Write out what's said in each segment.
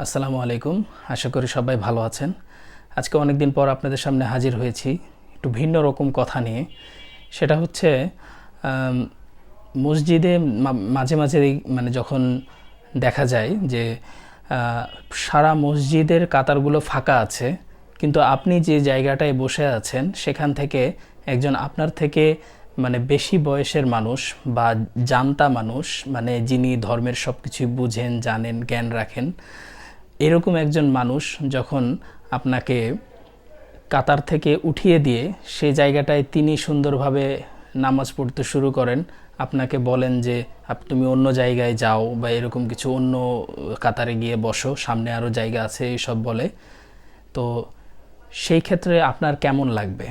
আসসালামু আলাইকুম। আশা করি সবাই ভালো আছেন। আজকে অনেক দিন পর আপনাদের সামনে হাজির হয়েছি একটু ভিন্ন রকম কথা নিয়ে। সেটা হচ্ছে মসজিদে মাঝে মাঝে মানে যখন দেখা যায় যে সারা মসজিদের কাতারগুলো ফাঁকা আছে, কিন্তু আপনি যে জায়গাটায় বসে আছেন সেখান থেকে একজন আপনার থেকে মানে বেশি বয়সের মানুষ বা জানতা মানুষ, মানে যিনি ধর্মের সব কিছুই বুঝেন, জানেন, জ্ঞান রাখেন, এরকম একজন মানুষ যখন আপনাকে কাতার থেকে উঠিয়ে দিয়ে সেই জায়গাটায় তিনি সুন্দরভাবে নামাজ পড়তে শুরু করেন, আপনাকে বলেন যে তুমি অন্য জায়গায় যাও বা এরকম কিছু, অন্য কাতারে গিয়ে বসো, সামনে আরও জায়গা আছে, এইসব বলে, তো সেই ক্ষেত্রে আপনার কেমন লাগবে?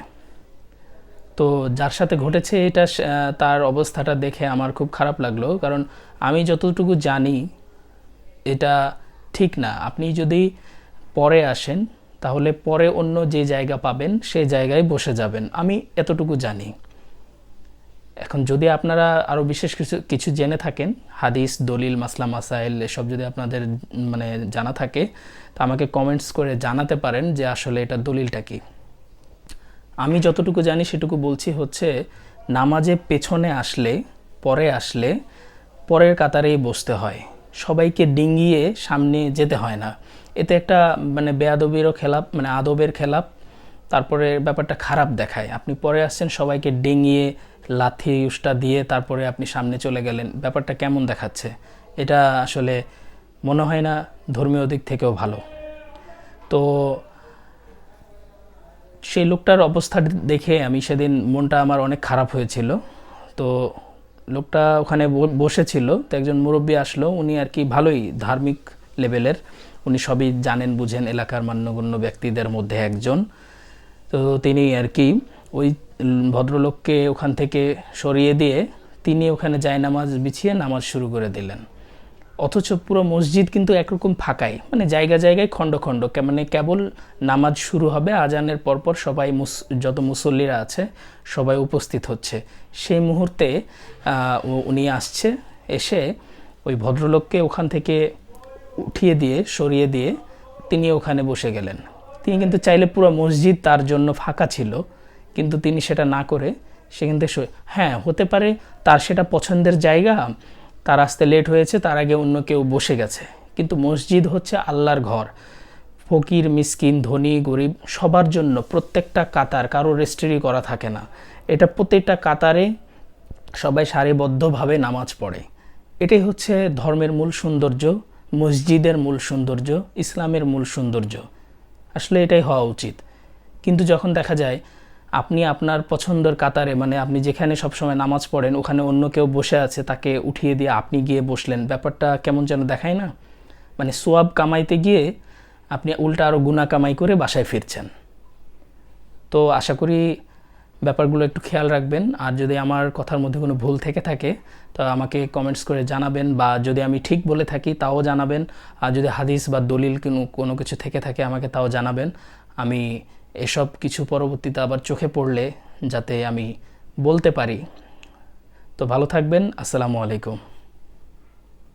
তো যার সাথে ঘটেছে এটা, তার অবস্থাটা দেখে আমার খুব খারাপ লাগলো, কারণ আমি যতটুকু জানি এটা ঠিক না। আপনি যদি পরে আসেন তাহলে পরে অন্য যে জায়গা পাবেন সেই জায়গায় বসে যাবেন, আমি এতটুকু জানি। এখন যদি আপনারা আরও বিশেষ কিছু কিছু জেনে থাকেন, হাদিস, দলিল, মাসলা মাসাইল এসব যদি আপনাদের মানে জানা থাকে, তো আমাকে কমেন্টস করে জানাতে পারেন যে আসলে এটা দলিলটা কি। আমি যতটুকু জানি সেটুকু বলছি। হচ্ছে নামাজে পেছনে আসলে, পরে আসলে পরের কাতারেই বসতে হয়, সবাইকে ডিঙ্গিয়ে সামনে যেতে হয় না। এতে একটা মানে বেয়াদবিরও খেলাপ, মানে আদবের খেলাপ, তারপরে ব্যাপারটা খারাপ দেখায়। আপনি পরে আসছেন, সবাইকে ডিঙ্গিয়ে লাথি উষ্টা দিয়ে তারপরে আপনি সামনে চলে গেলেন, ব্যাপারটা কেমন দেখাচ্ছে? এটা আসলে মনে হয় না ধর্মীয় দিক থেকেও ভালো। তো সেই লোকটার অবস্থা দেখে আমি সেদিন মনটা আমার অনেক খারাপ হয়েছিল। তো লোকটা ওখানে বসেছিল, তো একজন মুরব্বী আসলো, উনি আর কি ভালোই ধার্মিক লেভেলের, উনি সবই জানেন বুঝেন, এলাকার মান্যগণ্য ব্যক্তিদের মধ্যে একজন। তো তিনি আর কি ওই ভদ্রলোককে ওখান থেকে সরিয়ে দিয়ে তিনি ওখানে জায়নামাজ বিছিয়ে নামাজ শুরু করে দিলেন। অথচ পুরো মসজিদ কিন্তু একরকম ফাঁকাই, মানে জায়গা জায়গায় খণ্ড খণ্ড, মানে কেবল নামাজ শুরু হবে, আজানের পরপর সবাই যত মুসল্লিরা আছে সবাই উপস্থিত হচ্ছে। সেই মুহূর্তে উনি আসছে, এসে ওই ভদ্রলোককে ওখান থেকে উঠিয়ে দিয়ে, সরিয়ে দিয়ে তিনি ওখানে বসে গেলেন। তিনি কিন্তু চাইলে পুরো মসজিদ তার জন্য ফাঁকা ছিল, কিন্তু তিনি সেটা না করে সেখান থেকে হ্যাঁ, হতে পারে তার সেটা পছন্দের জায়গা, তার আসতে লেট হয়েছে, তার আগে অন্য কেউ বসে গেছে, কিন্তু মসজিদ হচ্ছে আল্লাহর ঘর। ফকির, মিসকিন, ধনী, গরিব সবার জন্য প্রত্যেকটা কাতার, কারো রেস্ট্রি করা থাকে না। এটা প্রত্যেকটা কাতারে সবাই সারিবদ্ধভাবে নামাজ পড়ে। এটাই হচ্ছে ধর্মের মূল সৌন্দর্য, মসজিদের মূল সৌন্দর্য, ইসলামের মূল সৌন্দর্য। আসলে এটাই হওয়া উচিত। কিন্তু যখন দেখা যায় আপনি আপনার পছন্দের কাতারে, মানে আপনি যেখানে সবসময় নামাজ পড়েন ওখানে অন্য কেউ বসে আছে, তাকে উঠিয়ে দিয়ে আপনি গিয়ে বসলেন, ব্যাপারটা কেমন যেন দেখায় না? মানে সোয়াব কামাইতে গিয়ে আপনি উল্টা আরও গুনাহ কামাই করে বাসায় ফিরছেন। তো আশা করি ব্যাপারগুলো একটু খেয়াল রাখবেন। আর যদি আমার কথার মধ্যে কোনো ভুল থেকে থাকে তো আমাকে কমেন্টস করে জানাবেন, বা যদি আমি ঠিক বলে থাকি তাও জানাবেন। আর যদি হাদিস বা দলিল কোনো কিছু থেকে থাকে আমাকে তাও জানাবেন। আমি এসব কিছু পরবর্তীতে আবার চোখে পড়লে যাতে আমি বলতে পারি। তো ভালো থাকবেন। আসসালামু আলাইকুম।